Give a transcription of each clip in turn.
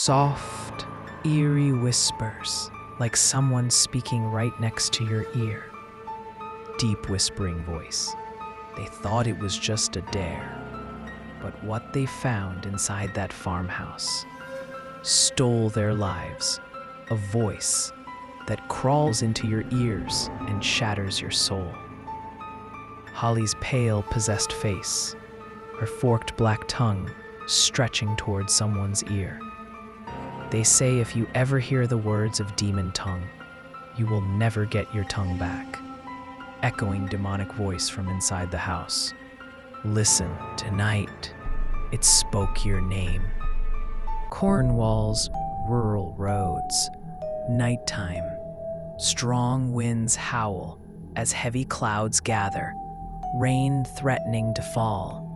Soft, eerie whispers, like someone speaking right next to your ear. Deep whispering voice. They thought it was just a dare, but what they found inside that farmhouse stole their lives. A voice that crawls into your ears and shatters your soul. Holly's pale, possessed face, her forked black tongue stretching towards someone's ear. They say if you ever hear the words of demon tongue, you will never get your tongue back. Echoing demonic voice from inside the house. Listen, tonight, it spoke your name. Cornwall's rural roads. Nighttime. Strong winds howl as heavy clouds gather, rain threatening to fall.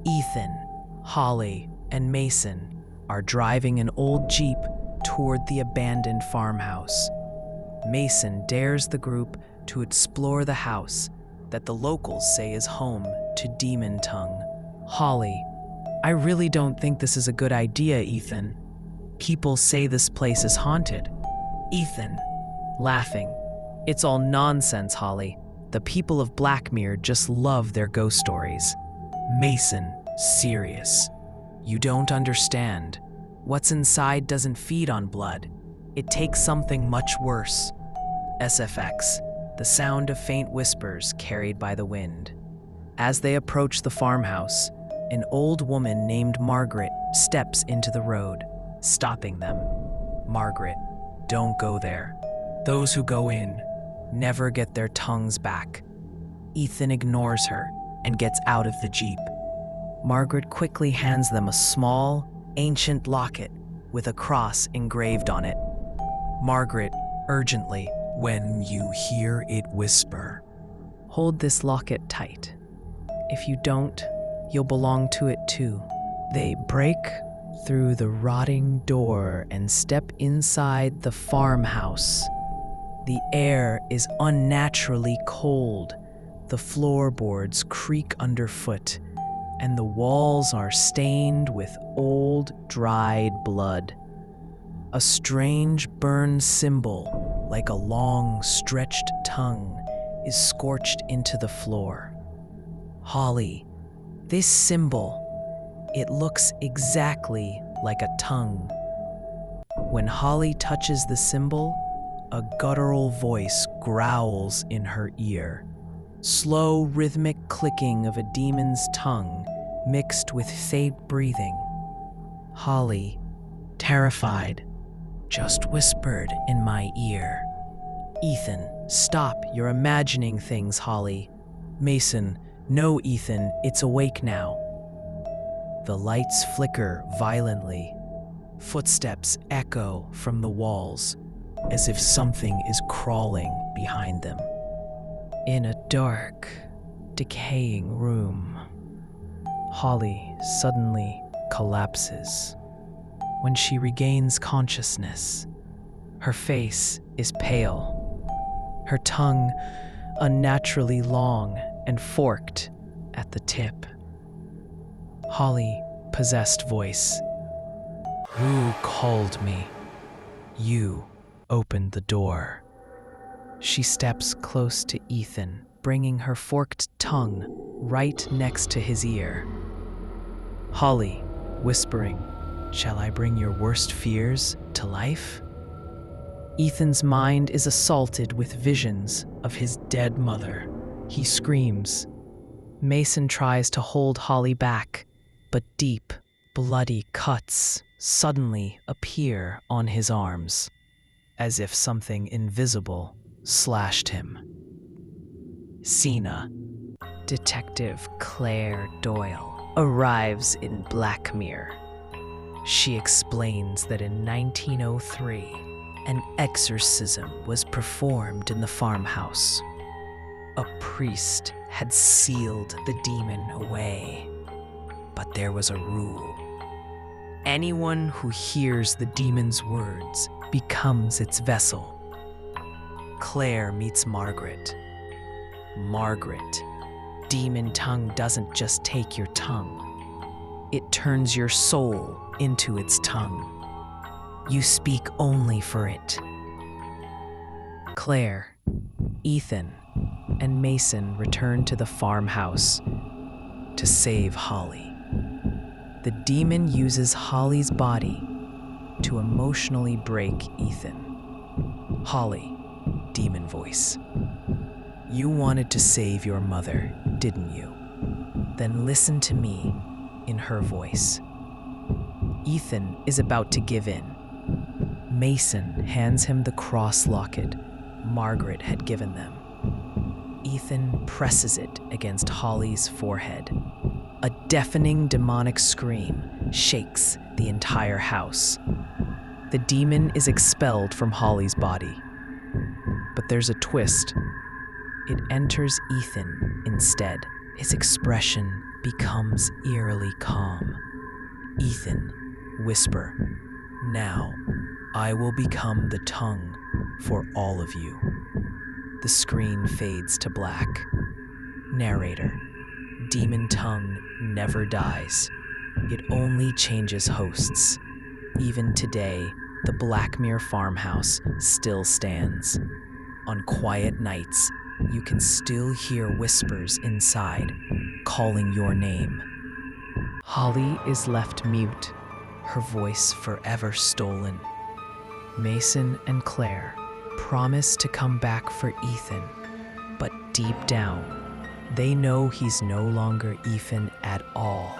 Ethan, Holly, and Mason are driving an old Jeep toward the abandoned farmhouse. Mason dares the group to explore the house that the locals say is home to Demon Tongue. Holly, I really don't think this is a good idea, Ethan. People say this place is haunted. Ethan, laughing. It's all nonsense, Holly. The people of Blackmere just love their ghost stories. Mason, serious. You don't understand. What's inside doesn't feed on blood. It takes something much worse. SFX, the sound of faint whispers carried by the wind. As they approach the farmhouse, an old woman named Margaret steps into the road, stopping them. Margaret, don't go there. Those who go in never get their tongues back. Ethan ignores her and gets out of the Jeep. Margaret quickly hands them a small, ancient locket with a cross engraved on it. Margaret, urgently, when you hear it whisper, hold this locket tight. If you don't, you'll belong to it too. They break through the rotting door and step inside the farmhouse. The air is unnaturally cold. The floorboards creak underfoot, and the walls are stained with old, dried blood. A strange burned symbol, like a long, stretched tongue, is scorched into the floor. Holly, this symbol, it looks exactly like a tongue. When Holly touches the symbol, a guttural voice growls in her ear. Slow, rhythmic clicking of a demon's tongue mixed with faint breathing. Holly, terrified, just whispered in my ear. Ethan, stop, you're imagining things, Holly. Mason, no, Ethan, it's awake now. The lights flicker violently. Footsteps echo from the walls, as if something is crawling behind them. In a dark, decaying room, Holly suddenly collapses. When she regains consciousness, her face is pale, her tongue unnaturally long and forked at the tip. Holly, possessed voice. Who called me? You opened the door. She steps close to Ethan, bringing her forked tongue right next to his ear. Holly, whispering, shall I bring your worst fears to life? Ethan's mind is assaulted with visions of his dead mother. He screams. Mason tries to hold Holly back, but deep, bloody cuts suddenly appear on his arms, as if something invisible slashed him. Cena. Detective Claire Doyle arrives in Blackmere. She explains that in 1903, an exorcism was performed in the farmhouse. A priest had sealed the demon away, but there was a rule. Anyone who hears the demon's words becomes its vessel. Claire meets Margaret. Margaret, demon tongue doesn't just take your tongue. It turns your soul into its tongue. You speak only for it. Claire, Ethan, and Mason return to the farmhouse to save Holly. The demon uses Holly's body to emotionally break Ethan. Holly, demon voice. You wanted to save your mother, didn't you? Then listen to me, in her voice. Ethan is about to give in. Mason hands him the cross locket Margaret had given them. Ethan presses it against Holly's forehead. A deafening demonic scream shakes the entire house. The demon is expelled from Holly's body. But there's a twist. It enters Ethan instead. His expression becomes eerily calm. Ethan, whisper, "Now, I will become the tongue for all of you." The screen fades to black. Narrator, demon tongue never dies. It only changes hosts. Even today, the Blackmere farmhouse still stands. On quiet nights, you can still hear whispers inside, calling your name. Holly is left mute, her voice forever stolen. Mason and Claire promise to come back for Ethan, but deep down, they know he's no longer Ethan at all.